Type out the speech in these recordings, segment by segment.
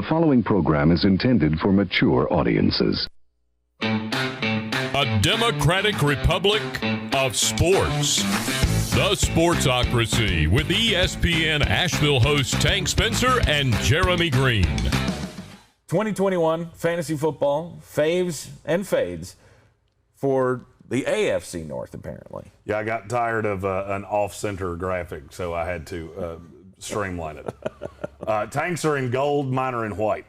following program is intended for mature audiences. A democratic republic of sports. The Sportsocracy with ESPN Asheville hosts Tank Spencer and Jeremy Greene. 2021 fantasy football, faves and fades for the AFC North, apparently. Yeah, I got tired of an off-center graphic, so I had to streamline it. Tanks are in gold, mine are in white.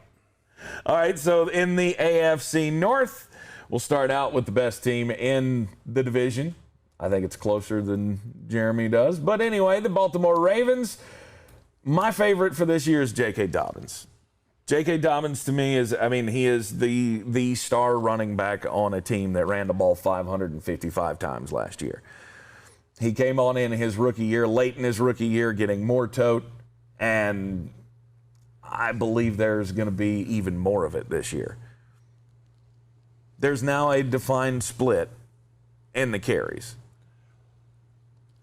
All right, so in the AFC North, we'll start out with the best team in the division. I think it's closer than Jeremy does. But anyway, the Baltimore Ravens. My favorite for this year is J.K. Dobbins. J.K. Dobbins, to me, he is the star running back on a team that ran the ball 555 times last year. He came on in his rookie year, late in his rookie year, getting more tote, and I believe there's going to be even more of it this year. There's now a defined split in the carries.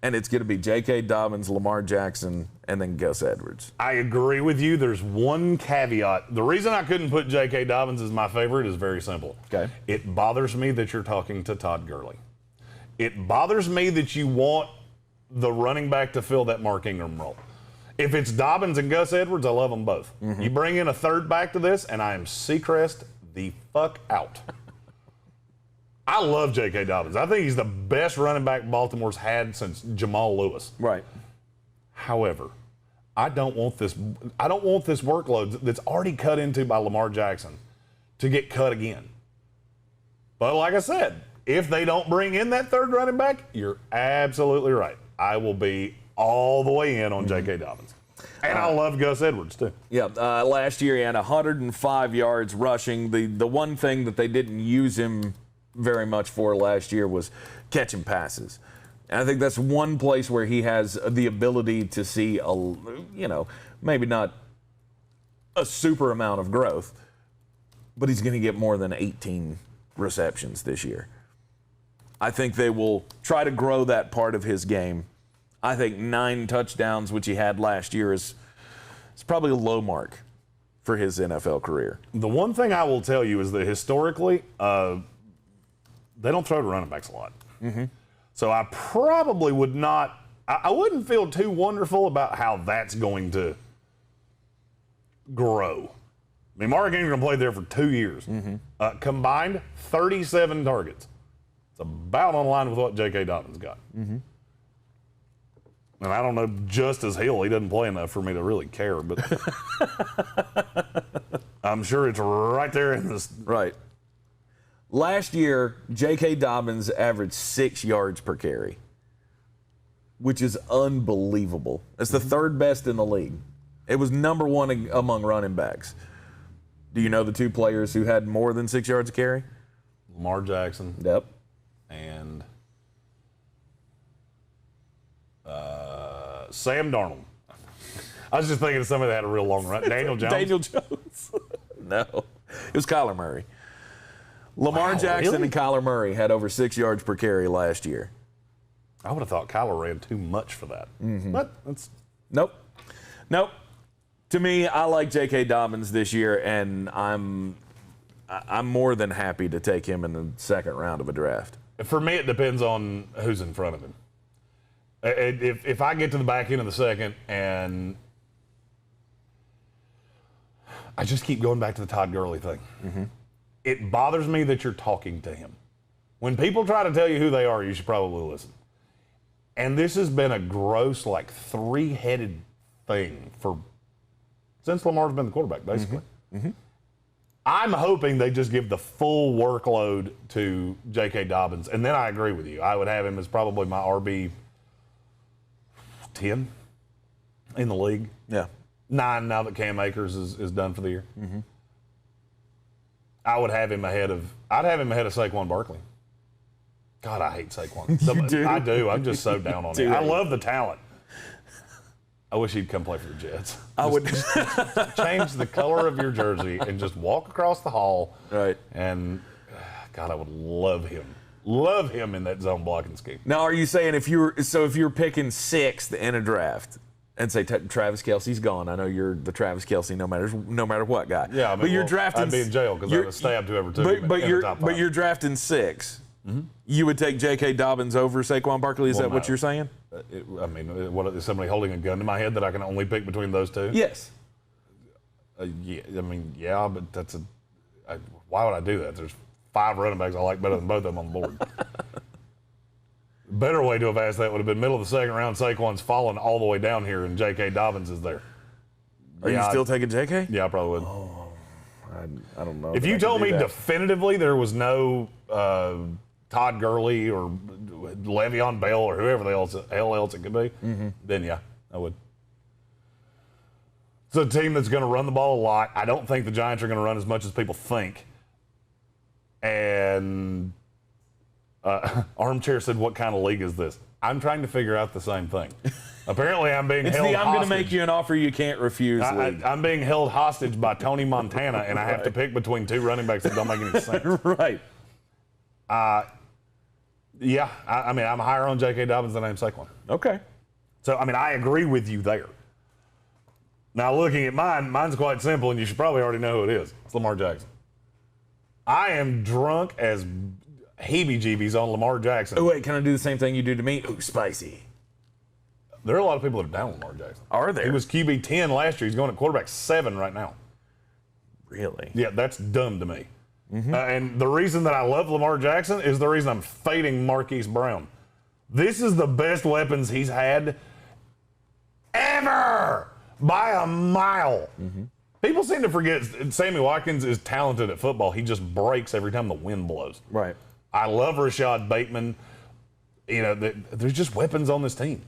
And it's going to be J.K. Dobbins, Lamar Jackson, and then Gus Edwards. I agree with you. There's one caveat. The reason I couldn't put J.K. Dobbins as my favorite is very simple. Okay. It bothers me that you're talking to Todd Gurley. It bothers me that you want the running back to fill that Mark Ingram role. If it's Dobbins and Gus Edwards, I love them both. Mm-hmm. You bring in a third back to this, and I am Seacrest the fuck out. I love J.K. Dobbins. I think he's the best running back Baltimore's had since Jamal Lewis. Right. However, I don't want this workload that's already cut into by Lamar Jackson to get cut again. But like I said, if they don't bring in that third running back, you're absolutely right. I will be all the way in on J.K. Dobbins. And I love Gus Edwards, too. Yeah, last year he had 105 yards rushing. The one thing that they didn't use him very much for last year was catching passes. And I think that's one place where he has the ability to see maybe not a super amount of growth, but he's going to get more than 18 receptions this year. I think they will try to grow that part of his game. I think 9 touchdowns, which he had last year, is probably a low mark for his NFL career. The one thing I will tell you is that historically, they don't throw to running backs a lot. Mm-hmm. So I probably would not – I wouldn't feel too wonderful about how that's going to grow. I mean, Mark Ingram played there for 2 years. Mm-hmm. Combined, 37 targets. It's about on line with what J.K. Dobbins got. Mm-hmm. And I don't know Justice Hill. He doesn't play enough for me to really care, but I'm sure it's right there in this. Right. Last year, J.K. Dobbins averaged 6 yards per carry, which is unbelievable. It's the third best in the league. It was number one among running backs. Do you know the two players who had more than 6 yards a carry? Lamar Jackson. Yep. And Sam Darnold. I was just thinking of somebody that had a real long run. Daniel Jones. Daniel Jones. No. It was Kyler Murray. Lamar Jackson really? And Kyler Murray had over 6 yards per carry last year. I would have thought Kyler ran too much for that. Mm-hmm. But that's Nope. To me, I like J.K. Dobbins this year, and I'm more than happy to take him in the second round of a draft. For me, it depends on who's in front of him. If I get to the back end of the second and I just keep going back to the Todd Gurley thing. Mm-hmm. It bothers me that you're talking to him. When people try to tell you who they are, you should probably listen. And this has been a gross, three-headed thing since Lamar's been the quarterback, basically. Mm-hmm. Mm-hmm. I'm hoping they just give the full workload to J.K. Dobbins. And then I agree with you. I would have him as probably my RB 10 in the league. Yeah. 9 now that Cam Akers is done for the year. Mm-hmm. I'd have him ahead of Saquon Barkley. God, I hate Saquon. You do? I do. I'm just so down on him. I love the talent. I wish he'd come play for the Jets. I would change the color of your jersey and just walk across the hall. Right. And God, I would love him. Love him in that zone blocking scheme. Now, are you saying if you're picking 6th in a draft, and say Travis Kelce's gone. I know you're the Travis Kelce no matter what guy. Yeah, I mean, but you're drafting. I'd be in jail because I would have stabbed whoever took him but in you're the top 5. but you're drafting 6. Mm-hmm. You would take J.K. Dobbins over Saquon Barkley. Is that what you're saying? What is somebody holding a gun to my head that I can only pick between those two? Yes. Yeah, but that's why would I do that? There's 5 running backs I like better than both of them on the board. Better way to have asked that would have been middle of the second round. Saquon's fallen all the way down here, and J.K. Dobbins is there. Are you still taking J.K.? Yeah, I probably would. Oh, I don't know. If you told me definitively there was no Todd Gurley or Le'Veon Bell or whoever the hell else it could be, then yeah, I would. It's a team that's going to run the ball a lot. I don't think the Giants are going to run as much as people think. And Armchair said, what kind of league is this? I'm trying to figure out the same thing. Apparently I'm being held hostage. I'm going to make you an offer you can't refuse. I'm being held hostage by Tony Montana, and I have to pick between 2 running backs that don't make any sense. Right. Yeah, I'm higher on J.K. Dobbins than I am Saquon. Okay. So, I agree with you there. Now, looking at mine's quite simple, and you should probably already know who it is. It's Lamar Jackson. I am drunk as heebie-jeebies on Lamar Jackson. Oh, wait, can I do the same thing you do to me? Ooh, spicy. There are a lot of people that are down with Lamar Jackson. Are there? He was QB 10 last year. He's going at quarterback 7 right now. Really? Yeah, that's dumb to me. Mm-hmm. And the reason that I love Lamar Jackson is the reason I'm fading Marquise Brown. This is the best weapons he's had ever by a mile. Mm-hmm. People seem to forget Sammy Watkins is talented at football. He just breaks every time the wind blows. Right. I love Rashad Bateman. There's just weapons on this team.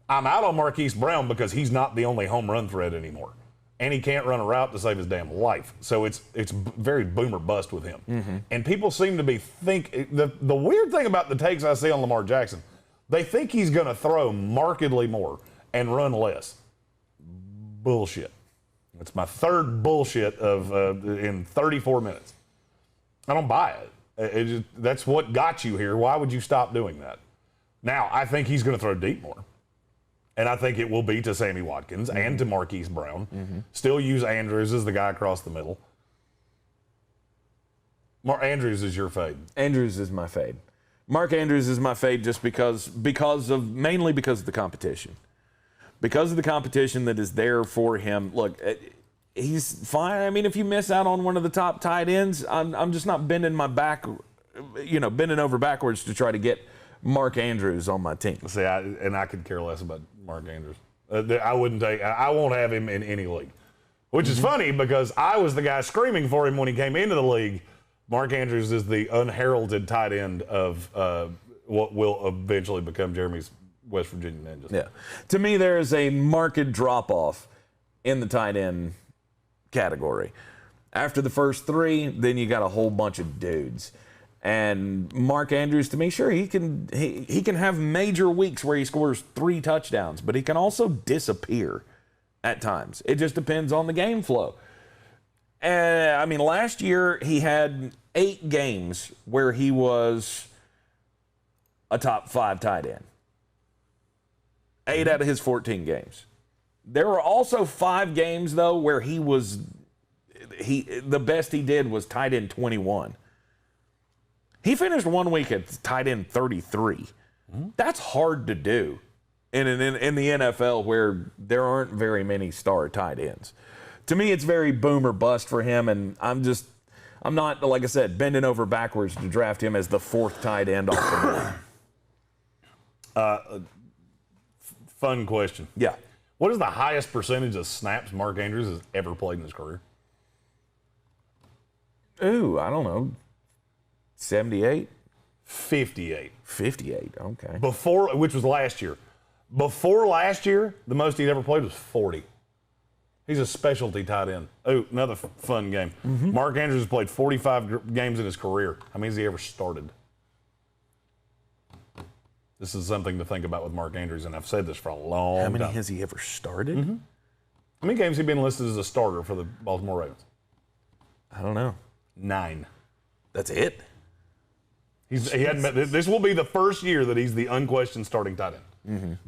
I'm out on Marquise Brown because he's not the only home run threat anymore. And he can't run a route to save his damn life. So it's very boomer bust with him. Mm-hmm. And people seem to be the weird thing about the takes I see on Lamar Jackson, they think he's going to throw markedly more and run less. Bullshit. It's my third bullshit in 34 minutes. I don't buy it. That's what got you here. Why would you stop doing that? Now, I think he's going to throw deep more. And I think it will be to Sammy Watkins and to Marquise Brown. Mm-hmm. Still use Andrews as the guy across the middle. Andrews is your fade. Andrews is my fade. Mark Andrews is my fade just mainly because of the competition. Because of the competition that is there for him. Look, he's fine. If you miss out on one of the top tight ends, I'm just not bending over backwards to try to get Mark Andrews on my team. See, I could care less about Mark Andrews. I won't have him in any league. Which is funny because I was the guy screaming for him when he came into the league. Mark Andrews is the unheralded tight end of what will eventually become Jeremy's West Virginia Ninjas. Yeah. To me, there is a marked drop-off in the tight end category. After the first 3, then you got a whole bunch of dudes. And Mark Andrews, to me, sure, he can have major weeks where he scores 3 touchdowns, but he can also disappear at times. It just depends on the game flow. And last year he had 8 games where he was a top 5 tight end. 8 out of his 14 games. There were also 5 games though where the best he did was tight end 21. He finished 1 week at tight end 33. Mm-hmm. That's hard to do in the NFL where there aren't very many star tight ends. To me, it's very boom or bust for him, and I'm not, like I said, bending over backwards to draft him as the 4th tight end off the board. Fun question. Yeah. What is the highest percentage of snaps Mark Andrews has ever played in his career? Ooh, I don't know. 78? 58. 58, okay. Which was last year. Before last year, the most he'd ever played was 40. He's a specialty tight end. Oh, another fun game. Mm-hmm. Mark Andrews has played 45 games in his career. How many has he ever started? This is something to think about with Mark Andrews, and I've said this for a long time. How many has he ever started? Mm-hmm. How many games has he been listed as a starter for the Baltimore Ravens? I don't know. 9. That's it? This will be the first year that he's the unquestioned starting tight end.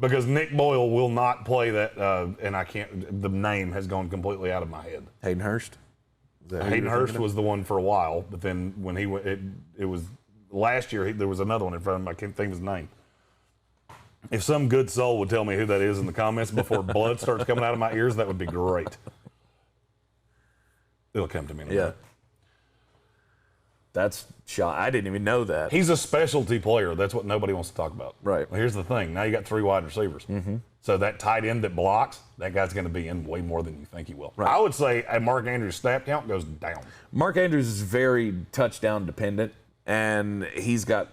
because Nick Boyle will not play that, and the name has gone completely out of my head. Hayden Hurst? Hayden Hurst was the one for a while, but then when he went, it was last year, there was another one in front of him. I can't think of his name. If some good soul would tell me who that is in the comments before blood starts coming out of my ears, that would be great. It'll come to me in a minute. That's shot. I didn't even know that. He's a specialty player. That's what nobody wants to talk about. Right. Well, here's the thing. Now you got 3 wide receivers. So that tight end that blocks, that guy's going to be in way more than you think he will. Right. I would say Mark Andrews' snap count goes down. Mark Andrews is very touchdown dependent, and he's got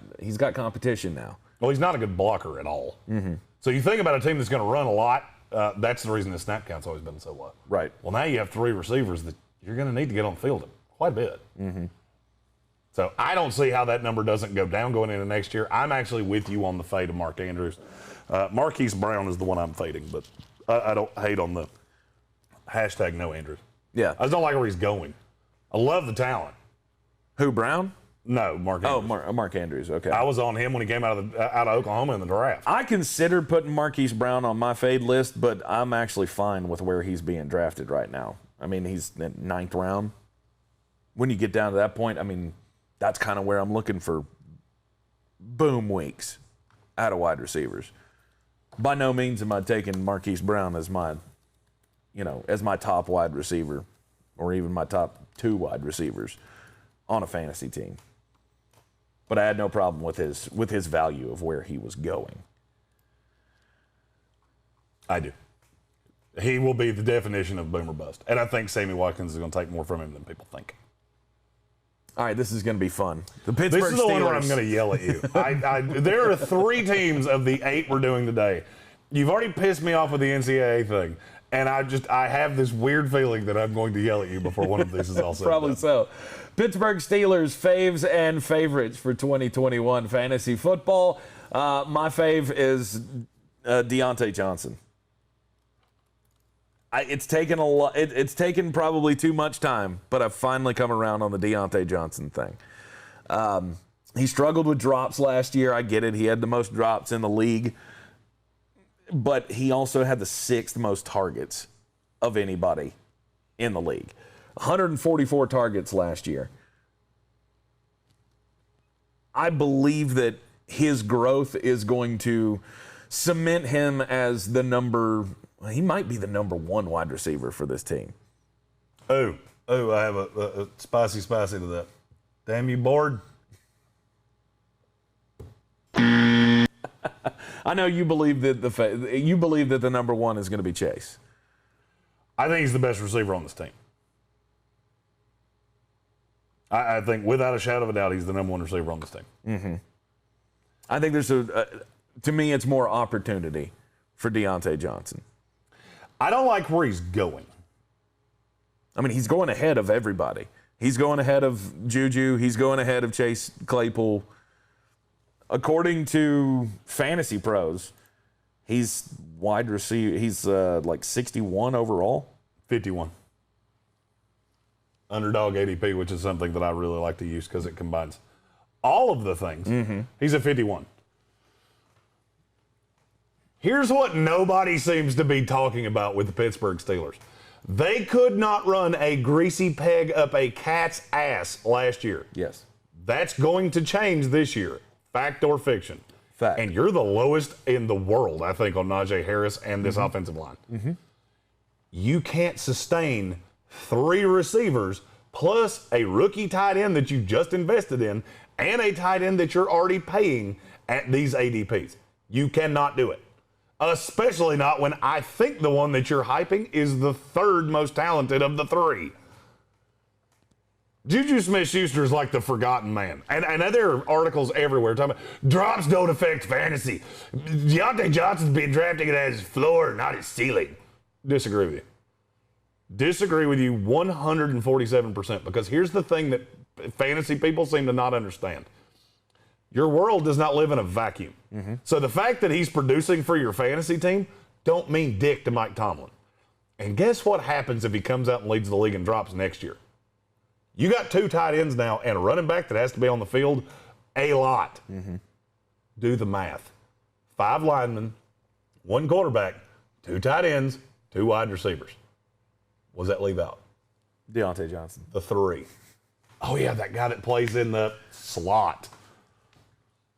competition now. Well, he's not a good blocker at all. So you think about a team that's going to run a lot, that's the reason the snap count's always been so low. Right. Well, now you have 3 receivers that you're going to need to get on the field quite a bit. So I don't see how that number doesn't go down going into next year. I'm actually with you on the fade of Mark Andrews. Marquise Brown is the one I'm fading, but I don't hate on the hashtag no Andrews. Yeah. I just don't like where he's going. I love the talent. Who, Brown? No, Mark Andrews. Oh, Mark Andrews, okay. I was on him when he came out of Oklahoma in the draft. I considered putting Marquise Brown on my fade list, but I'm actually fine with where he's being drafted right now. I mean, he's in 9th round. When you get down to that point, I mean, that's kind of where I'm looking for boom weeks out of wide receivers. By no means am I taking Marquise Brown as my top wide receiver or even my top 2 wide receivers on a fantasy team. But I had no problem with his value of where he was going. I do. He will be the definition of boom or bust. And I think Sammy Watkins is going to take more from him than people think. All right, this is going to be fun. The Pittsburgh Steelers. This is the one where I'm going to yell at you. There are 3 teams of the 8 we're doing today. You've already pissed me off with the NCAA thing. And I have this weird feeling that I'm going to yell at you before one of these is all said. Probably so. Pittsburgh Steelers, faves and favorites for 2021 fantasy football. My fave is Deontay Johnson. It's taken a lot. It's taken probably too much time, but I've finally come around on the Deontay Johnson thing. He struggled with drops last year. I get it. He had the most drops in the league, but he also had the 6th most targets of anybody in the league. 144 targets last year. I believe that his growth is going to cement him as he might be the number 1 wide receiver for this team. Oh, I have a spicy to that. Damn you, bored? I know you believe that the number 1 is going to be Chase. I think he's the best receiver on this team. I think without a shadow of a doubt, he's the number 1 receiver on this team. I think there's to me, it's more opportunity for Deontay Johnson. I don't like where he's going. I mean, he's going ahead of everybody. He's going ahead of Juju. He's going ahead of Chase Claypool. According to Fantasy Pros, he's wide receiver. He's like 61 overall. 51. Underdog ADP, which is something that I really like to use because it combines all of the things. He's a 51. Here's what nobody seems to be talking about with the Pittsburgh Steelers. They could not run a greasy peg up a cat's ass last year. Yes. That's going to change this year. Fact or fiction? Fact. And you're the lowest in the world, I think, on Najee Harris and this offensive line. You can't sustain 3 receivers plus a rookie tight end that you just invested in and a tight end that you're already paying at these ADPs. You cannot do it. Especially not when I think the one that you're hyping is the 3rd most talented of the 3. Juju Smith-Schuster is like the forgotten man. And there are articles everywhere talking about drops don't affect fantasy. Deontay Johnson's being drafted at his floor, not his ceiling. Disagree with you. Disagree with you 147%, because here's the thing that fantasy people seem to not understand. Your world does not live in a vacuum. So the fact that he's producing for your fantasy team don't mean dick to Mike Tomlin. And guess what happens if he comes out and leads the league in drops next year? You got 2 tight ends now and a running back that has to be on the field a lot. Do the math. 5 linemen, one quarterback, 2 tight ends, 2 wide receivers. What does that leave out? Deontay Johnson. The 3. Oh, yeah, that guy that plays in the slot.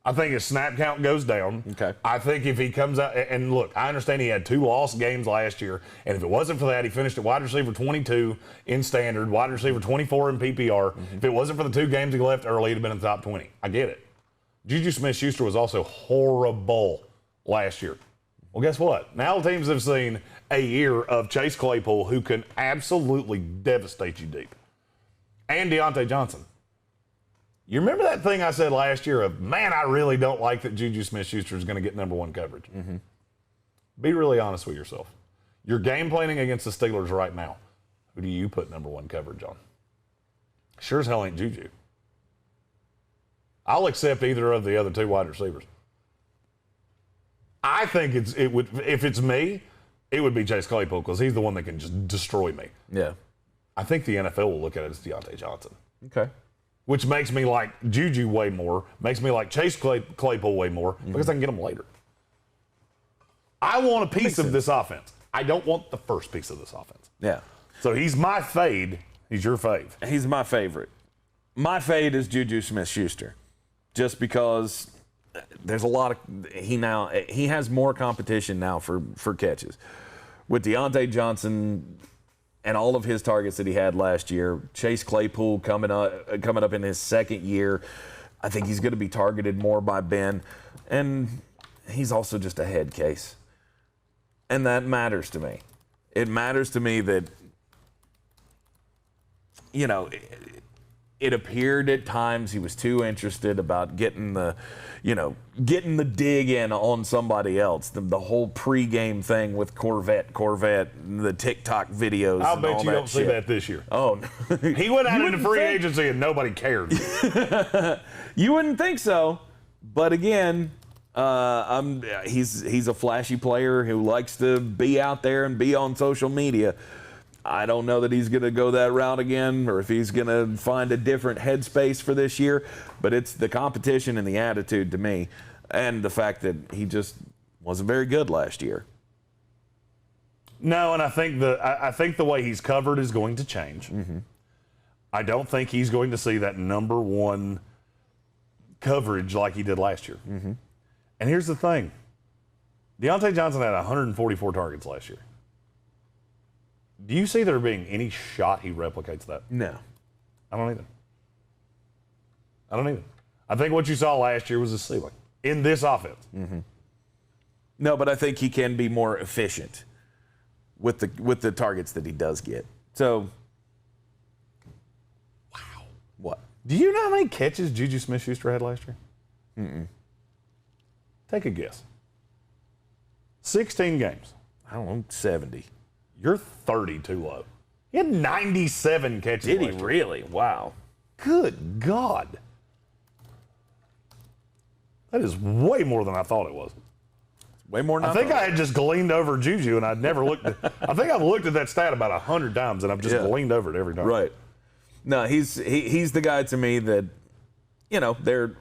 I think his snap count goes down. Okay. I think if he comes out, and look, I understand he had 2 lost games last year, and if it wasn't for that, he finished at wide receiver 22 in standard, wide receiver 24 in PPR. If it wasn't for the 2 games he left early, he'd have been in the top 20. I get it. Juju Smith-Schuster was also horrible last year. Well, guess what? Now teams have seen a year of Chase Claypool, who can absolutely devastate you deep, and Deontay Johnson. You remember that thing I said last year of, man, I really don't like that Juju Smith-Schuster is going to get number 1 coverage. Be really honest with yourself. You're game planning against the Steelers right now. Who do you put number 1 coverage on? Sure as hell ain't Juju. I'll accept either of the other 2 wide receivers. I think it would, if it's me, it would be Chase Claypool because he's the one that can just destroy me. Yeah. I think the NFL will look at it as Deontay Johnson. Okay. Which makes me like Juju way more, makes me like Chase Claypool way more, because I can get them later. I want a piece of this offense. I don't want the first piece of this offense. Yeah. So he's my fade. He's your fave. He's my favorite. My fade is Juju Smith-Schuster, just because there's a lot of he has more competition now for catches. With Deontay Johnson and all of his targets that he had last year, Chase Claypool coming up in his 2nd year, I think he's going to be targeted more by Ben, and he's also just a head case. And that matters to me. It matters to me that, it appeared at times he was too interested about getting the dig in on somebody else. The whole pregame thing with Corvette, the TikTok videos. I'll bet you don't see that this year. Oh, he went out into free agency and nobody cared. You wouldn't think so, but again, he's a flashy player who likes to be out there and be on social media. I don't know that he's going to go that route again or if he's going to find a different headspace for this year, but it's the competition and the attitude to me, and the fact that he just wasn't very good last year. No, and I think the way he's covered is going to change. I don't think he's going to see that number 1 coverage like he did last year. And here's the thing. Deontay Johnson had 144 targets last year. Do you see there being any shot he replicates that? No. I don't either. I think what you saw last year was a ceiling in this offense. No, but I think he can be more efficient with the targets that he does get. So, wow. What? Do you know how many catches Juju Smith-Schuster had last year? Take a guess. 16 games. I don't know, 70. You're 30 too low. He had 97 catches. Did he really? Wow. Good God. That is way more than I thought it was. Way more than I think I had just gleaned over Juju, and I'd never looked at I think I've looked at that stat about 100 times, and I've just gleaned over it every time. Right. No, he's the guy to me that, they're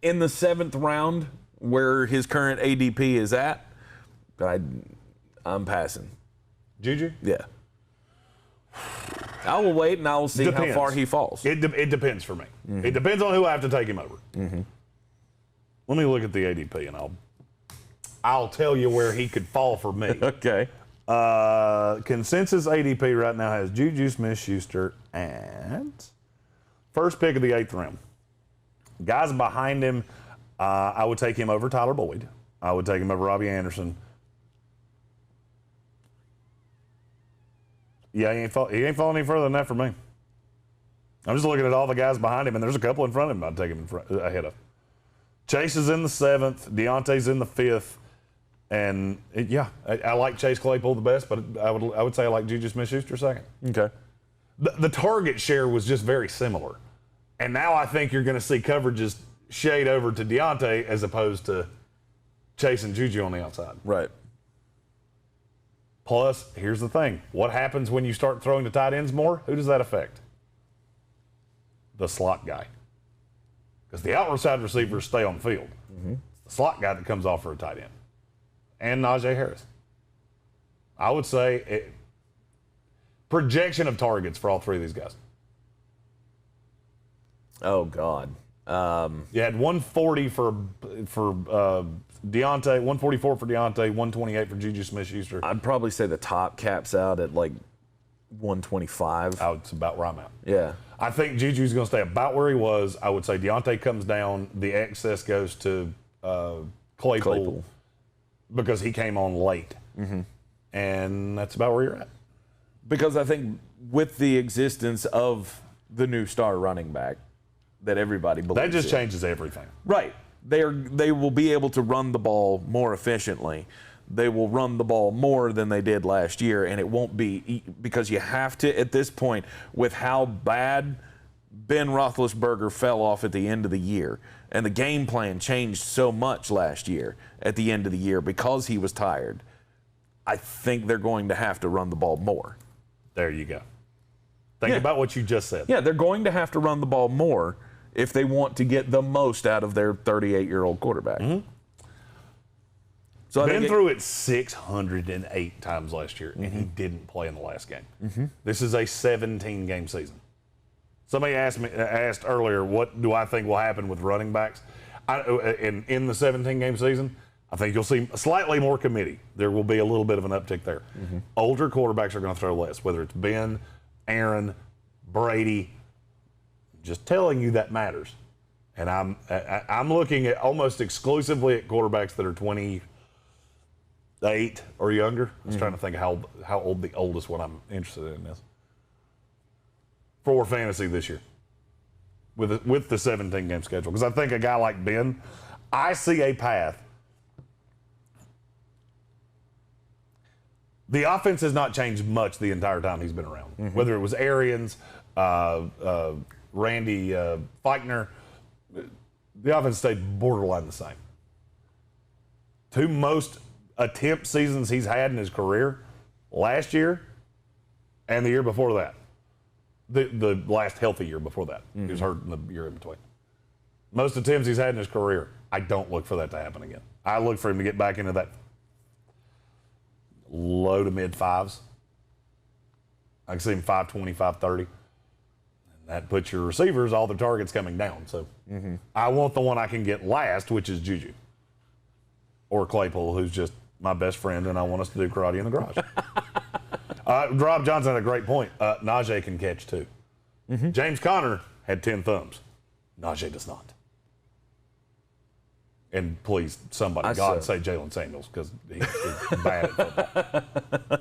in the 7th round where his current ADP is at. I'm passing. Juju? Yeah. I will wait and I will see how far he falls. It depends for me. It depends on who I have to take him over. Let me look at the ADP, and I'll tell you where he could fall for me. Okay. Consensus ADP right now has Juju Smith-Schuster at first pick of the 8th round. Guys behind him, I would take him over Tyler Boyd. I would take him over Robbie Anderson. Yeah, he ain't falling any further than that for me. I'm just looking at all the guys behind him, and there's a couple in front of him I'd take him ahead of. Chase is in the 7th. Deontay's in the 5th. And, I like Chase Claypool the best, but I would say I like Juju Smith-Schuster second. Okay. The target share was just very similar. And now I think you're going to see coverages shade over to Deontay as opposed to Chase and Juju on the outside. Right. Plus, here's the thing. What happens when you start throwing the tight ends more? Who does that affect? The slot guy. Because the outside receivers stay on the field. It's the slot guy that comes off for a tight end. and Najee Harris. I would say projection of targets for all three of these guys. Oh, God. You had 140 for Deontay, 144 for Deontay, 128 for Juju Smith-Schuster. I'd probably say the top caps out at like 125. That's about where I'm at. Yeah. I think Juju's going to stay about where he was. I would say Deontay comes down. The excess goes to Claypool because he came on late. Mm-hmm. And that's about where you're at. Because I think with the existence of the new star running back that everybody believes that just in, changes everything. Right. They will be able to run the ball more efficiently. They will run the ball more than they did last year, and it won't be because you have to, at this point, with how bad Ben Roethlisberger fell off at the end of the year, and the game plan changed so much last year at the end of the year because he was tired. I think they're going to have to run the ball more. There you go. Think about what you just said. Yeah, they're going to have to run the ball more if they want to get the most out of their 38-year-old quarterback. Mm-hmm. So Been through it 608 times last year, and he didn't play in the last game. Mm-hmm. This is a 17-game season. Somebody asked earlier, what do I think will happen with running backs? In the 17-game season, I think you'll see slightly more committee. There will be a little bit of an uptick there. Mm-hmm. Older quarterbacks are going to throw less, whether it's Ben, Aaron, Brady. Just telling you that matters. And I'm looking at almost exclusively at quarterbacks that are 28 or younger. I was trying to think of how old the oldest one I'm interested in is. For fantasy this year. With the 17-game schedule. Because I think a guy like Ben, I see a path. The offense has not changed much the entire time he's been around. Mm-hmm. Whether it was Arians, Randy Feichner, the offense stayed borderline the same. Two most attempt seasons he's had in his career, last year and the year before that. The last healthy year before that. Mm-hmm. He was hurt in the year in between. Most attempts he's had in his career, I don't look for that to happen again. I look for him to get back into that low to mid fives. I can see him 520, 530. And that puts your receivers, all the targets coming down. So I want the one I can get last, which is Juju. Or Claypool, who's just my best friend, and I want us to do karate in the garage. Rob Johnson had a great point. Najee can catch too. Mm-hmm. James Conner had 10 thumbs. Najee does not. And please, somebody, say Jalen Samuels, because he's bad at football.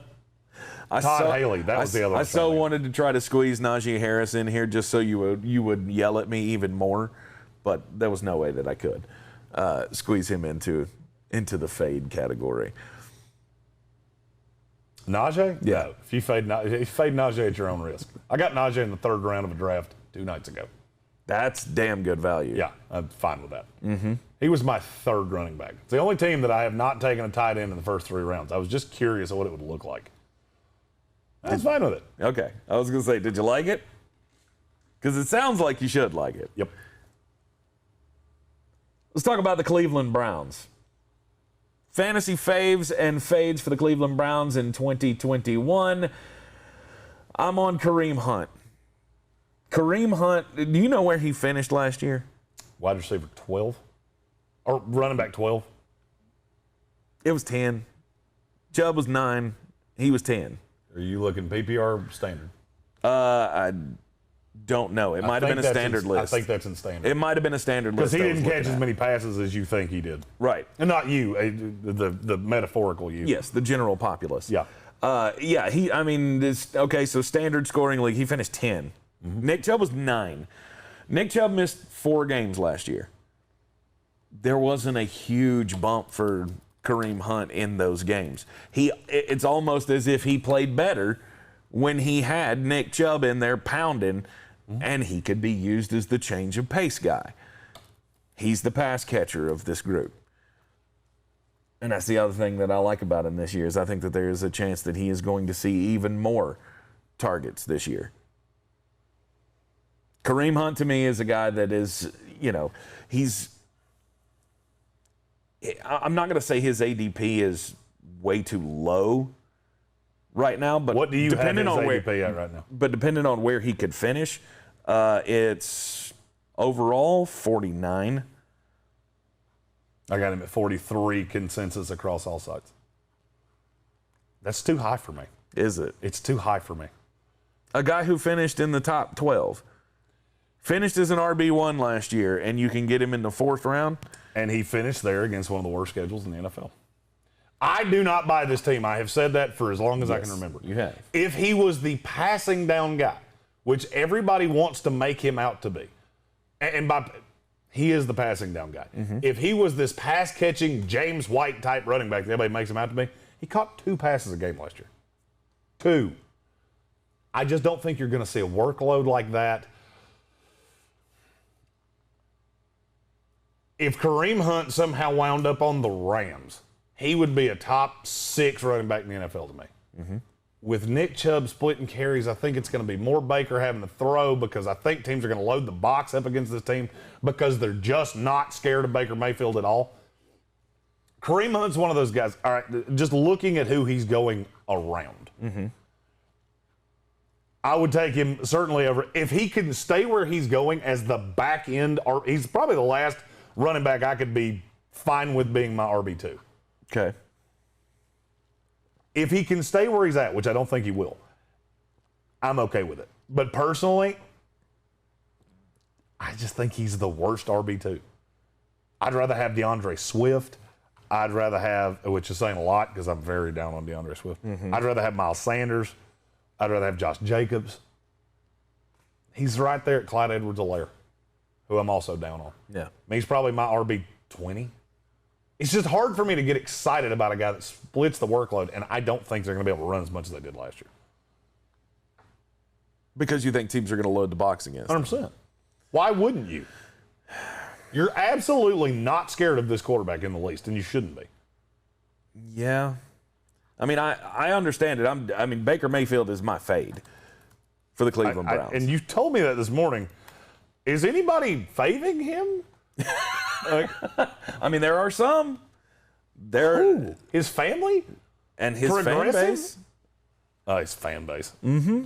Todd Haley, that was the other one. I so wanted to try to squeeze Najee Harris in here just so you would yell at me even more, but there was no way that I could squeeze him into the fade category. Najee? Yeah. No. If you fade Najee at your own risk. I got Najee in the third round of a draft 2 nights ago. That's damn good value. Yeah, I'm fine with that. Mm-hmm. He was my third running back. It's the only team that I have not taken a tight end in the first 3 rounds. I was just curious of what it would look like. I was fine with it. Okay. I was going to say, did you like it? Because it sounds like you should like it. Yep. Let's talk about the Cleveland Browns. Fantasy faves and fades for the Cleveland Browns in 2021. I'm on Kareem Hunt. Kareem Hunt, do you know where he finished last year? Wide receiver 12? Or running back 12? It was 10. Chubb was 9. He was 10. Are you looking PPR standard? I don't know. It might have been a standard list. I think that's in standard. It might have been a standard list. Because he didn't catch as many passes as you think he did. Right. And not you, the metaphorical you. Yes, the general populace. Yeah. So standard scoring league, he finished 10. Mm-hmm. Nick Chubb was 9. Nick Chubb missed 4 games last year. There wasn't a huge bump for Kareem Hunt in those games. It's almost as if he played better when he had Nick Chubb in there pounding, and he could be used as the change of pace guy. He's the pass catcher of this group. And that's the other thing that I like about him this year is I think that there is a chance that he is going to see even more targets this year. Kareem Hunt to me is a guy that is, he's I'm not going to say his ADP is way too low right now, but what do you have his ADP at right now? But depending on where he could finish, it's overall 49. I got him at 43 consensus across all sites. That's too high for me. Is it? It's too high for me. A guy who finished in the top 12, finished as an RB1 last year, and you can get him in the 4th round. And he finished there against one of the worst schedules in the NFL. I do not buy this team. I have said that for as long as I can remember. You have. If he was the passing down guy, which everybody wants to make him out to be, and he is the passing down guy. Mm-hmm. If he was this pass-catching James White type running back that everybody makes him out to be, he caught 2 passes a game last year. 2. I just don't think you're going to see a workload like that. If Kareem Hunt somehow wound up on the Rams, he would be a top 6 running back in the NFL to me. Mm-hmm. With Nick Chubb splitting carries, I think it's going to be more Baker having to throw because I think teams are going to load the box up against this team because they're just not scared of Baker Mayfield at all. Kareem Hunt's one of those guys. All right, just looking at who he's going around. Mm-hmm. I would take him certainly over. If he can stay where he's going as the back end, or he's probably the last running back I could be fine with being my RB2. Okay. If he can stay where he's at, which I don't think he will, I'm okay with it. But personally, I just think he's the worst RB2. I'd rather have DeAndre Swift. I'd rather have, which is saying a lot because I'm very down on DeAndre Swift. Mm-hmm. I'd rather have Miles Sanders. I'd rather have Josh Jacobs. He's right there at Clyde Edwards-Helaire, who I'm also down on. Yeah. I mean, he's probably my RB20. It's just hard for me to get excited about a guy that splits the workload, and I don't think they're going to be able to run as much as they did last year. Because you think teams are going to load the box against 100%. Why wouldn't you? You're absolutely not scared of this quarterback in the least, and you shouldn't be. Yeah. I mean, I understand it. I mean, Baker Mayfield is my fade for the Cleveland Browns. And you told me that this morning. Is anybody faving him? I mean, there are some. His family? And his fan base. His fan base. Mm-hmm.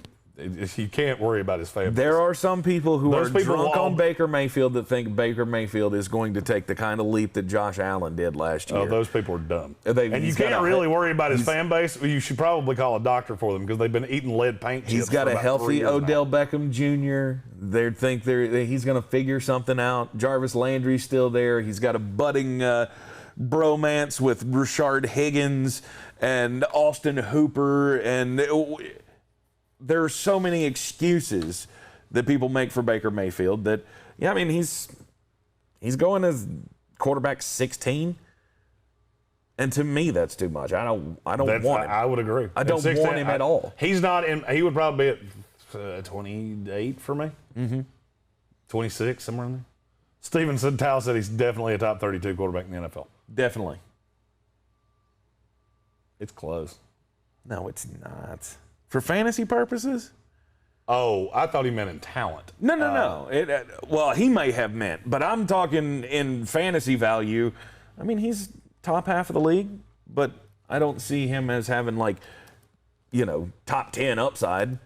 You can't worry about his fan base. There are some people who are drunk all on Baker Mayfield that think Baker Mayfield is going to take the kind of leap that Josh Allen did last year. Oh, those people are dumb. And you can't really worry about his fan base. You should probably call a doctor for them because they've been eating lead paint chips. He's got a healthy Odell Beckham Jr. They think he's going to figure something out. Jarvis Landry's still there. He's got a budding bromance with Rashard Higgins and Austin Hooper. And there are so many excuses that people make for Baker Mayfield that, yeah, I mean, he's going as quarterback 16. And to me, that's too much. I don't want him. I would agree. I don't want him at all. He's not in. He would probably be at 28 for me. Mm-hmm. 26, somewhere in there. Steven Tao said he's definitely a top 32 quarterback in the NFL. Definitely. It's close. No, it's not. For fantasy purposes? Oh, I thought he meant in talent. No. Well, he may have meant, but I'm talking in fantasy value. I mean, he's top half of the league, but I don't see him as having top 10 upside.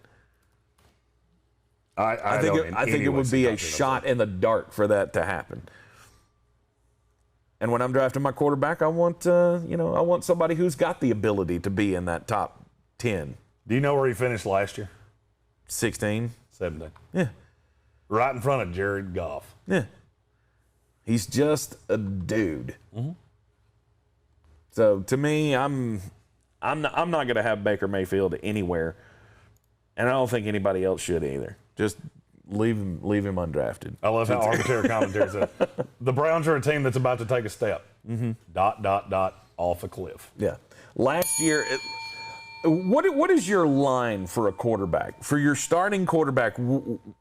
I think it would be a shot in the dark for that to happen. And when I'm drafting my quarterback, I want somebody who's got the ability to be in that top 10. Do you know where he finished last year? 16. 17. Yeah. Right in front of Jared Goff. Yeah. He's just a dude. Mm-hmm. So to me, I'm not going to have Baker Mayfield anywhere, and I don't think anybody else should either. Just leave him undrafted. I love how arbitrary commentary said. The Browns are a team that's about to take a step. Mm-hmm. ... off a cliff. Yeah. Last year. What is your line for a quarterback? For your starting quarterback,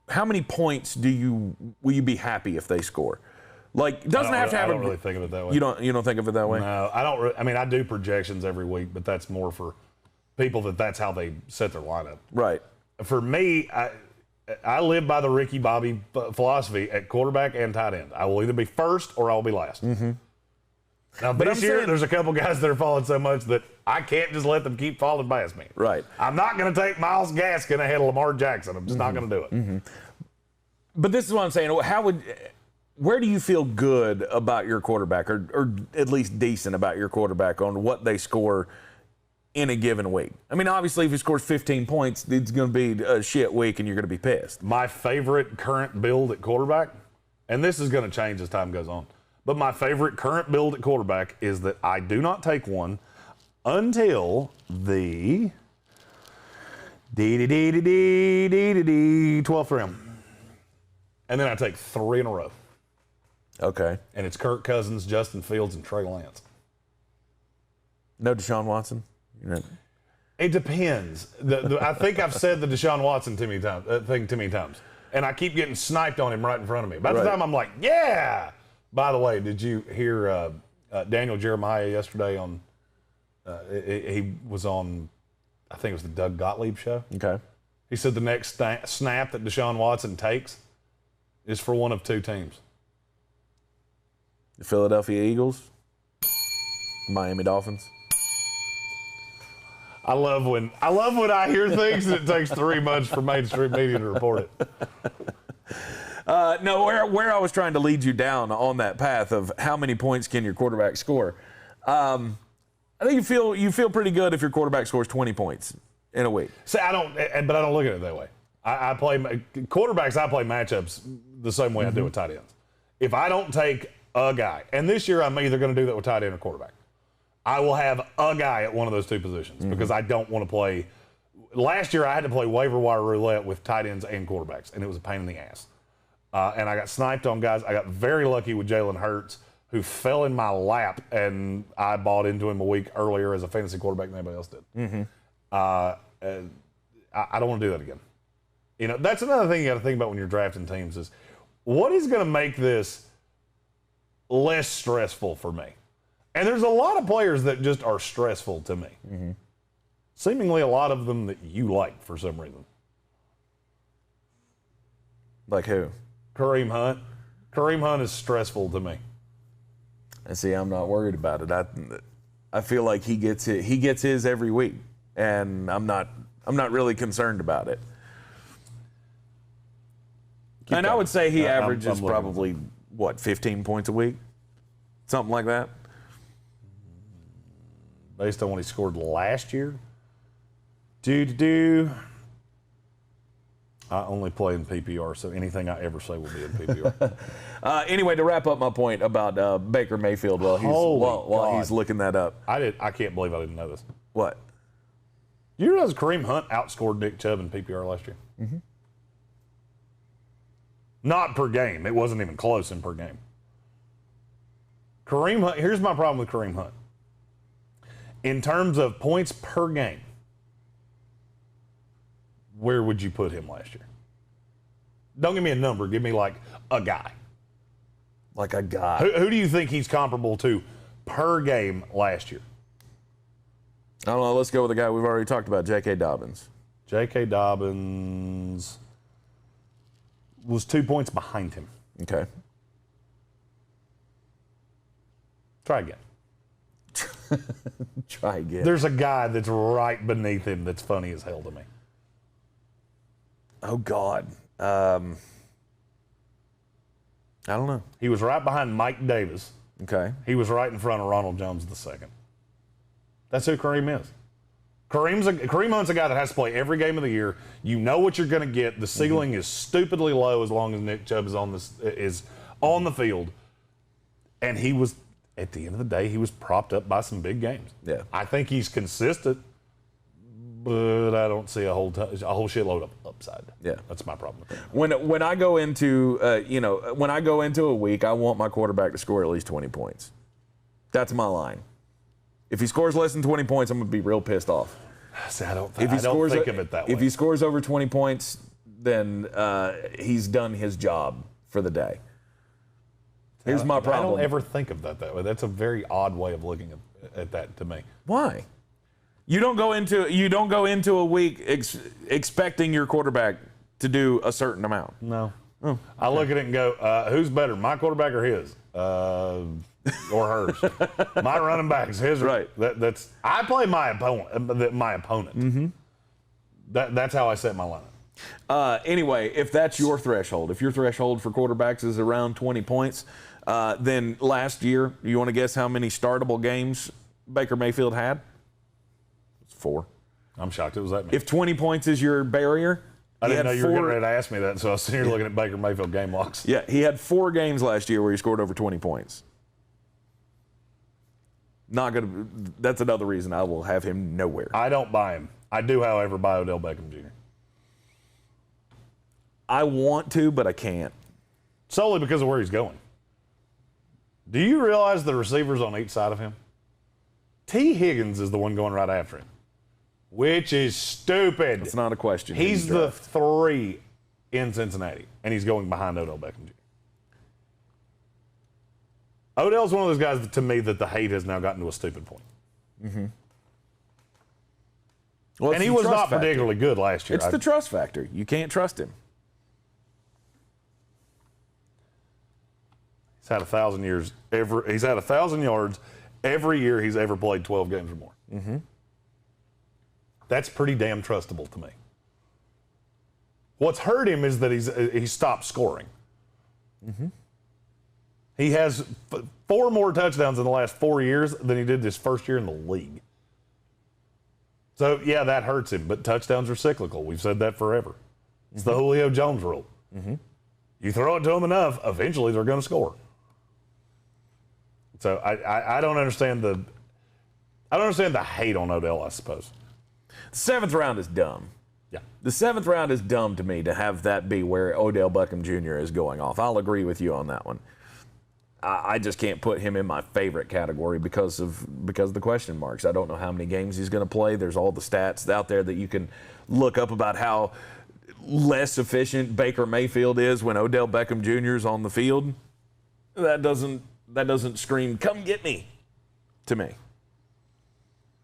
how many points will you be happy if they score? Like, it doesn't have to have. I don't really think of it that way. You don't think of it that way? No, I don't. I mean, I do projections every week, but that's more for people that's how they set their lineup. Right. For me, I live by the Ricky Bobby philosophy at quarterback and tight end. I will either be first or I will be last. Mm-hmm. Now, this year, there's a couple guys that are falling so much that I can't just let them keep falling past me. Right. I'm not going to take Myles Gaskin ahead of Lamar Jackson. I'm just not going to do it. But this is what I'm saying. Where do you feel good about your quarterback, or at least decent about your quarterback on what they score in a given week? I mean, obviously, if he scores 15 points, it's going to be a shit week, and you're going to be pissed. My favorite current build at quarterback, and this is going to change as time goes on, but my favorite current build at quarterback is that I do not take one until the 12th round. And then I take 3 in a row. Okay. And it's Kirk Cousins, Justin Fields, and Trey Lance. No Deshaun Watson? It depends. I think I've said the Deshaun Watson thing too many times. And I keep getting sniped on him right in front of me. By the time I'm like, yeah! By the way, did you hear Daniel Jeremiah yesterday on he was on, I think it was the Doug Gottlieb show. Okay. He said the next snap that Deshaun Watson takes is for one of 2 teams. The Philadelphia Eagles, Miami Dolphins. I love when I hear things and it takes 3 months for mainstream media to report it. No, where I was trying to lead you down on that path of how many points can your quarterback score. I think you feel pretty good if your quarterback scores 20 points in a week. See, but I don't look at it that way. I play quarterbacks. I play matchups the same way I do with tight ends. If I don't take a guy, and this year I'm either going to do that with tight end or quarterback, I will have a guy at one of those 2 positions because I don't want to play. Last year I had to play waiver wire roulette with tight ends and quarterbacks, and it was a pain in the ass. And I got sniped on guys. I got very lucky with Jalen Hurts, who fell in my lap, and I bought into him a week earlier as a fantasy quarterback than anybody else did. I don't want to do that again. You know, that's another thing you got to think about when you're drafting teams is what is going to make this less stressful for me? And there's a lot of players that just are stressful to me. Seemingly a lot of them that you like for some reason. Like who? Kareem Hunt. Kareem Hunt is stressful to me. And see, I'm not worried about it. I feel like he gets it. He gets his every week, and I'm not really concerned about it. I would say he averages probably 15 points a week, something like that. Based on what he scored last year. I only play in PPR, so anything I ever say will be in PPR. Anyway, to wrap up my point about Baker Mayfield while he's looking that up. I can't believe I didn't know this. What? Do you realize Kareem Hunt outscored Nick Chubb in PPR last year? Not per game. It wasn't even close in per game. Kareem Hunt, here's my problem with Kareem Hunt. In terms of points per game, where would you put him last year? Don't give me a number. Give me like a guy. Like a guy. Who do you think he's comparable to per game last year? I don't know. Let's go with a guy we've already talked about, J.K. Dobbins. J.K. Dobbins was 2 points behind him. Okay. Try again. Try again. There's a guy that's right beneath him that's funny as hell to me. Oh, God. I don't know. He was right behind Mike Davis. Okay. He was right in front of Ronald Jones II. That's who Kareem is. Kareem Hunt's a guy that has to play every game of the year. You know what you're going to get. The ceiling is stupidly low as long as Nick Chubb is on the field. And he was, at the end of the day, he was propped up by some big games. Yeah. I think he's consistent, but I don't see a whole shitload of upside. Yeah, that's my problem. When I go into when I go into a week, I want my quarterback to score at least 20 points. That's my line. If he scores less than 20 points, I'm going to be real pissed off. See, I don't think of it that way. If he scores over 20 points, then he's done his job for the day. Here's my problem. I don't ever think of that way. That's a very odd way of looking at that to me. Why? You don't go into a week expecting your quarterback to do a certain amount. No. Oh, okay. I look at it and go, who's better, my quarterback or his? or hers. My running back is his. Right. That's I play my opponent. My opponent. Mm-hmm. That's how I set my lineup. Anyway, if that's your threshold, if your threshold for quarterbacks is around 20 points, then last year, you want to guess how many startable games Baker Mayfield had? It's 4. I'm shocked it was that many. If 20 points is your barrier, I didn't know you were getting ready to ask me that, so I was sitting here looking at Baker Mayfield game logs. Yeah, he had 4 games last year where he scored over 20 points. Not gonna. That's another reason I will have him nowhere. I don't buy him. I do, however, buy Odell Beckham Jr. I want to, but I can't. Solely because of where he's going. Do you realize the receivers on each side of him? T. Higgins is the one going right after him, which is stupid. It's not a question. He's the 3 in Cincinnati, and he's going behind Odell Beckham Jr. Odell's one of those guys, to me, that the hate has now gotten to a stupid point. Mm-hmm. Well, and he was not particularly good last year. It's the trust factor. You can't trust him. He's had 1,000 years. He's had 1,000 yards every year he's ever played 12 games or more. Mm-hmm. That's pretty damn trustable to me. What's hurt him is that he's stopped scoring. Mm-hmm. He has 4 more touchdowns in the last 4 years than he did this first year in the league. So, yeah, that hurts him, but touchdowns are cyclical. We've said that forever. It's the Julio Jones rule. Mm-hmm. You throw it to them enough, eventually they're going to score. So I don't understand the hate on Odell, I suppose. The 7th round is dumb. Yeah. The 7th round is dumb to me to have that be where Odell Beckham Jr. is going off. I'll agree with you on that one. I just can't put him in my favorite category because of the question marks. I don't know how many games he's going to play. There's all the stats out there that you can look up about how less efficient Baker Mayfield is when Odell Beckham Jr. is on the field. That doesn't scream, come get me, to me.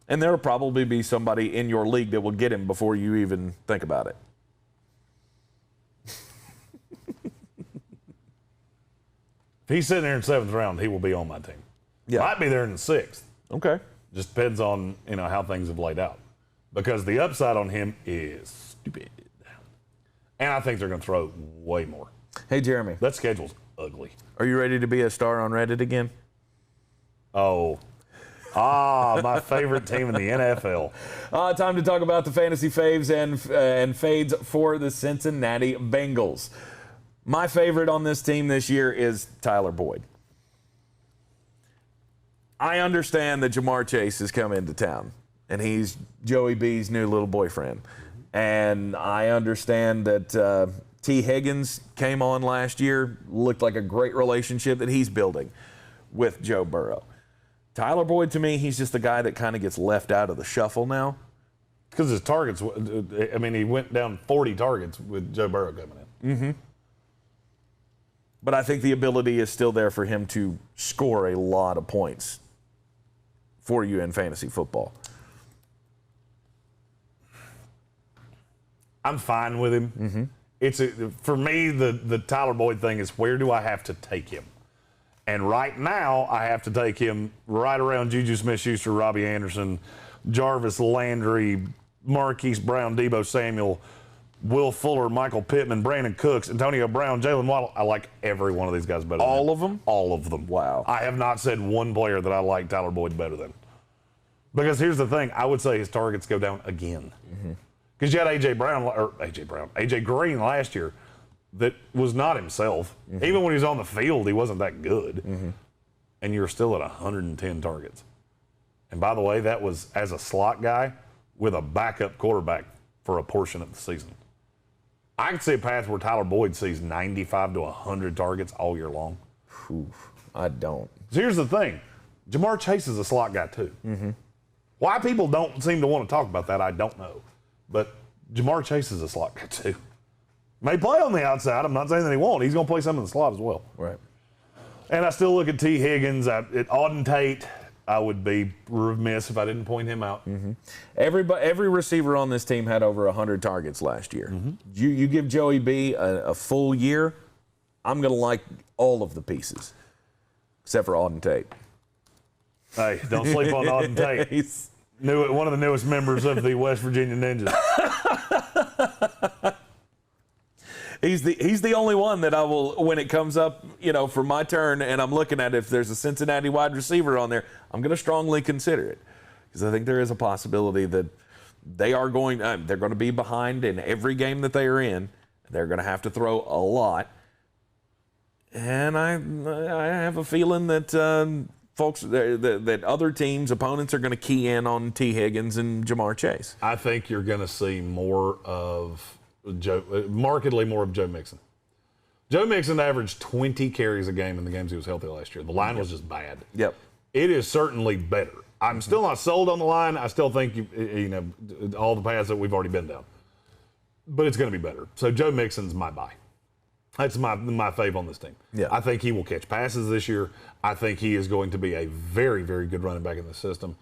And there will probably be somebody in your league that will get him before you even think about it. If he's sitting there in 7th round, he will be on my team. Yeah. Might be there in the 6th. Okay. Just depends on how things have laid out. Because the upside on him is stupid. And I think they're going to throw way more. Hey, Jeremy. That schedule's ugly. Are you ready to be a star on Reddit again? Oh. My favorite team in the NFL. Time to talk about the fantasy faves and fades for the Cincinnati Bengals. My favorite on this team this year is Tyler Boyd. I understand that Jamar Chase has come into town, and he's Joey B's new little boyfriend. And I understand that T. Higgins came on last year, looked like a great relationship that he's building with Joe Burrow. Tyler Boyd, to me, he's just the guy that kind of gets left out of the shuffle now. Because his targets, he went down 40 targets with Joe Burrow coming in. Mm-hmm. But I think the ability is still there for him to score a lot of points for you in fantasy football. I'm fine with him. Mm-hmm. For me, the Tyler Boyd thing is, where do I have to take him? And right now, I have to take him right around Juju Smith-Schuster, Robbie Anderson, Jarvis Landry, Marquise Brown, Deebo Samuel, Will Fuller, Michael Pittman, Brandon Cooks, Antonio Brown, Jalen Waddle. I like every one of these guys better All than of them? All of them. Wow. I have not said one player that I like Tyler Boyd better than. Because here's the thing. I would say his targets go down again. Because you had AJ Greene last year that was not himself. Mm-hmm. Even when he was on the field, he wasn't that good. Mm-hmm. And you're still at 110 targets. And by the way, that was as a slot guy with a backup quarterback for a portion of the season. I can see a path where Tyler Boyd sees 95 to 100 targets all year long. I don't. So here's the thing. Jamar Chase is a slot guy too. Mm-hmm. Why people don't seem to want to talk about that, I don't know. But Jamar Chase is a slot guy too. May play on the outside. I'm not saying that he won't. He's going to play some in the slot as well. Right. And I still look at T. Higgins. At Auden Tate, I would be remiss if I didn't point him out. Mm-hmm. Every receiver on this team had over 100 targets last year. Mm-hmm. You give Joey B a full year, I'm going to like all of the pieces. except for Auden Tate. Hey, don't sleep on Auden Tate. He's One of the newest members of the West Virginia Ninjas. He's the only one that I will, when it comes up, for my turn, and I'm looking at if there's a Cincinnati wide receiver on there, I'm going to strongly consider it, because I think there is a possibility that they're going to be behind in every game that they are in. They're going to have to throw a lot, and I have a feeling that that other teams' opponents are going to key in on T. Higgins and Jamar Chase. I think you're going to see markedly more of Joe Mixon. Joe Mixon averaged 20 carries a game in the games he was healthy last year. The line was just bad. Yep. It is certainly better. I'm still not sold on the line. I still think all the paths that we've already been down. But it's going to be better. So Joe Mixon's my buy. That's my fave on this team. Yeah. I think he will catch passes this year. I think he is going to be a very, very good running back in the system,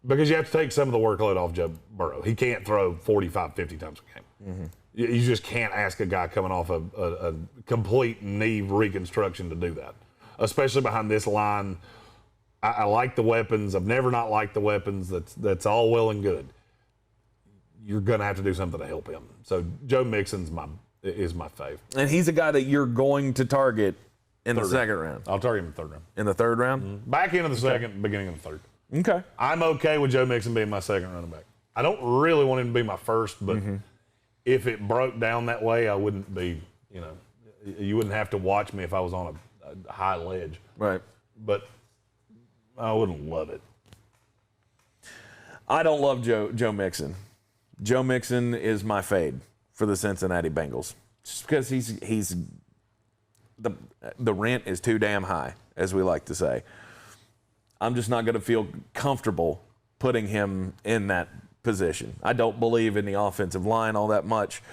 because you have to take some of the workload off Joe Burrow. He can't throw 45, 50 times a game. Mm-hmm. You just can't ask a guy coming off a complete knee reconstruction to do that, especially behind this line. I like the weapons. I've never not liked the weapons. That's all well and good. You're going to have to do something to help him. So Joe Mixon's is my fave. And he's a guy that you're going to target in the second round. I'll target him in the third round. In the third round? Mm-hmm. Back into the second, beginning of the third. Okay. I'm okay with Joe Mixon being my second running back. I don't really want him to be my first, but if it broke down that way, I wouldn't be, you wouldn't have to watch me if I was on a high ledge. Right. But I wouldn't love it. I don't love Joe Mixon. Joe Mixon is my fade for the Cincinnati Bengals, just because he's the rent is too damn high, as we like to say. I'm just not going to feel comfortable putting him in that position. I don't believe in the offensive line all that much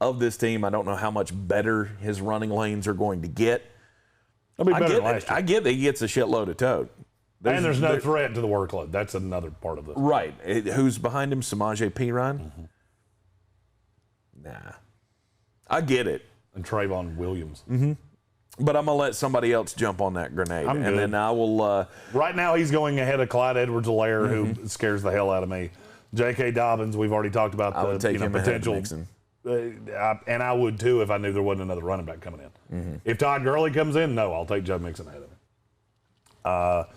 of this team. I don't know how much better his running lanes are going to get. It'll be better than last year. I get that he gets a shitload of tote. And there's no threat to the workload. That's another part of this. Right. Who's behind him? Samaje Perine? Mm-hmm. Nah. I get it. And Trayvon Williams. Mm-hmm. But I'm going to let somebody else jump on that grenade. I'm good. And then I will... right now, he's going ahead of Clyde Edwards-Helaire, who scares the hell out of me. J.K. Dobbins, we've already talked about I would take him potential. Mixon. And I would, too, if I knew there wasn't another running back coming in. Mm-hmm. If Todd Gurley comes in, no, I'll take Joe Mixon ahead of him.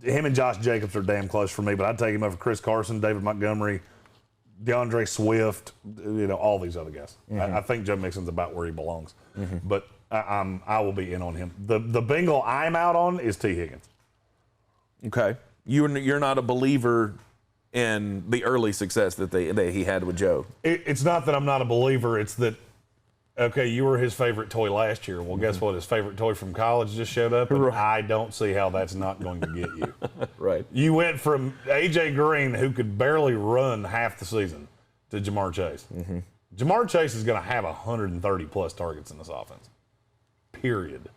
Him and Josh Jacobs are damn close for me, but I'd take him over Chris Carson, David Montgomery, DeAndre Swift, all these other guys. I think Joe Mixon's about where he belongs. Mm-hmm. But I will be in on him. The Bengal I'm out on is T. Higgins. Okay. You're not a believer in the early success that he had with Joe. It's not that I'm not a believer. It's that, okay, you were his favorite toy last year. Well, guess what? His favorite toy from college just showed up, and I don't see how that's not going to get you. Right. You went from A.J. Greene, who could barely run half the season, to Jamar Chase. Mm-hmm. Jamar Chase is going to have 130-plus targets in this offense. Period.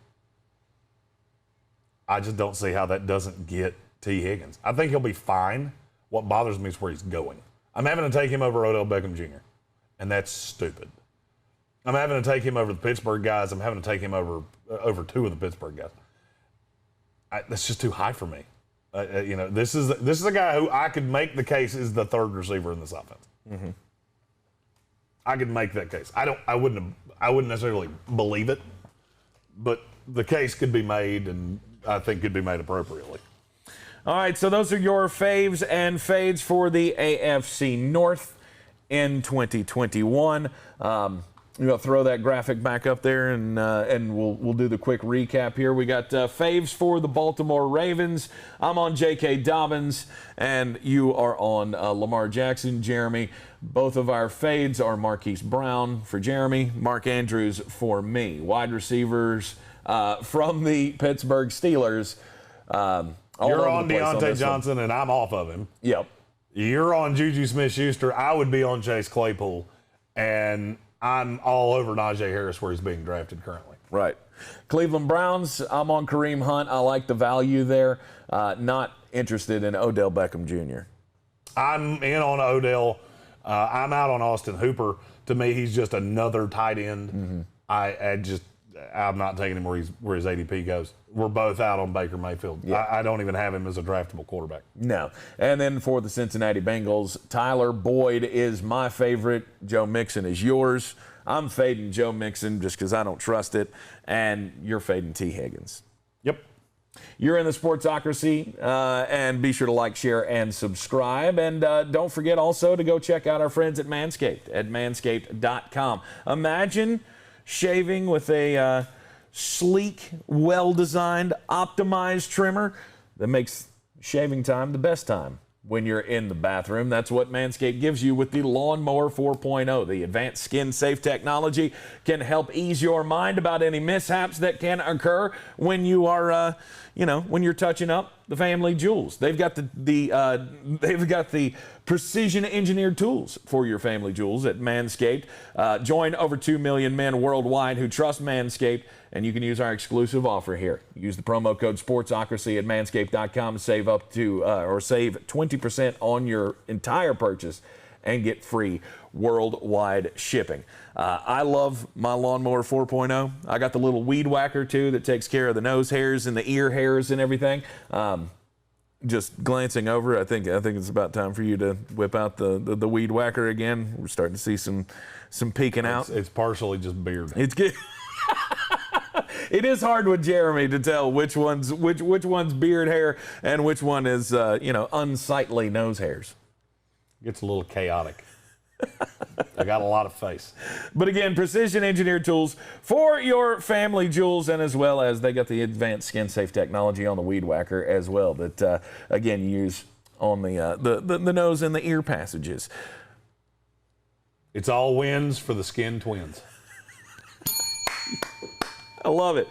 I just don't see how that doesn't get T. Higgins. I think he'll be fine. What bothers me is where he's going. I'm having to take him over Odell Beckham Jr., and that's stupid. I'm having to take him over the Pittsburgh guys. I'm having to take him over two of the Pittsburgh guys. That's just too high for me. This is a guy who I could make the case is the third receiver in this offense. Mm-hmm. I could make that case. I wouldn't necessarily believe it, but the case could be made, and I think could be made appropriately. All right, so those are your faves and fades for the AFC North in 2021. We'll throw that graphic back up there, and we'll do the quick recap here. We got faves for the Baltimore Ravens. I'm on J.K. Dobbins, and you are on Lamar Jackson. Jeremy, both of our fades are Marquise Brown for Jeremy, Mark Andrews for me. Wide receivers from the Pittsburgh Steelers. You're on Deontay Johnson, and I'm off of him. Yep. You're on Juju Smith-Schuster. I would be on Chase Claypool, and I'm all over Najee Harris where he's being drafted currently. Right. Cleveland Browns, I'm on Kareem Hunt. I like the value there. Not interested in Odell Beckham Jr. I'm in on Odell. I'm out on Austin Hooper. To me, he's just another tight end. Mm-hmm. I'm not taking him where his ADP goes. We're both out on Baker Mayfield. Yeah. I don't even have him as a draftable quarterback. No. And then for the Cincinnati Bengals, Tyler Boyd is my favorite. Joe Mixon is yours. I'm fading Joe Mixon just because I don't trust it. And you're fading T. Higgins. Yep. You're in the Sportsocracy, and be sure to like, share, and subscribe. And don't forget also to go check out our friends at Manscaped at manscaped.com. Imagine shaving with a sleek, well-designed, optimized trimmer that makes shaving time the best time when you're in the bathroom. That's what Manscaped gives you with the Lawnmower 4.0. The advanced skin-safe technology can help ease your mind about any mishaps that can occur when you are, when you're touching up the family jewels. They've got the precision-engineered tools for your family jewels at Manscaped. Join over 2 million men worldwide who trust Manscaped, and you can use our exclusive offer here. Use the promo code Sportsocracy at manscaped.com to save save 20% on your entire purchase and get free worldwide shipping. I love my Lawnmower 4.0. I got the little weed whacker too that takes care of the nose hairs and the ear hairs and everything. Just glancing over, I think it's about time for you to whip out the weed whacker again. We're starting to see some peeking out. It's partially just beard. It's good. It is hard with Jeremy to tell which one's beard hair and which one is unsightly nose hairs. Gets a little chaotic. I got a lot of face. But again, precision engineered tools for your family jewels, and as well as they got the advanced skin safe technology on the weed whacker as well that again you use on the nose and the ear passages. It's all wins for the Skin Twins. I love it.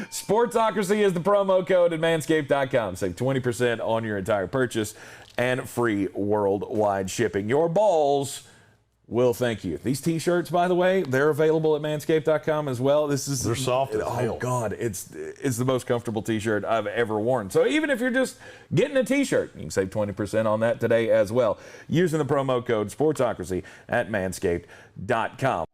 Sportsocracy is the promo code at manscaped.com. Save 20% on your entire purchase and free worldwide shipping. Your balls will thank you. These T-shirts, by the way, they're available at manscaped.com as well. They're soft as hell. Oh God, it's the most comfortable T-shirt I've ever worn. So even if you're just getting a T-shirt, you can save 20% on that today as well using the promo code Sportsocracy at manscaped.com.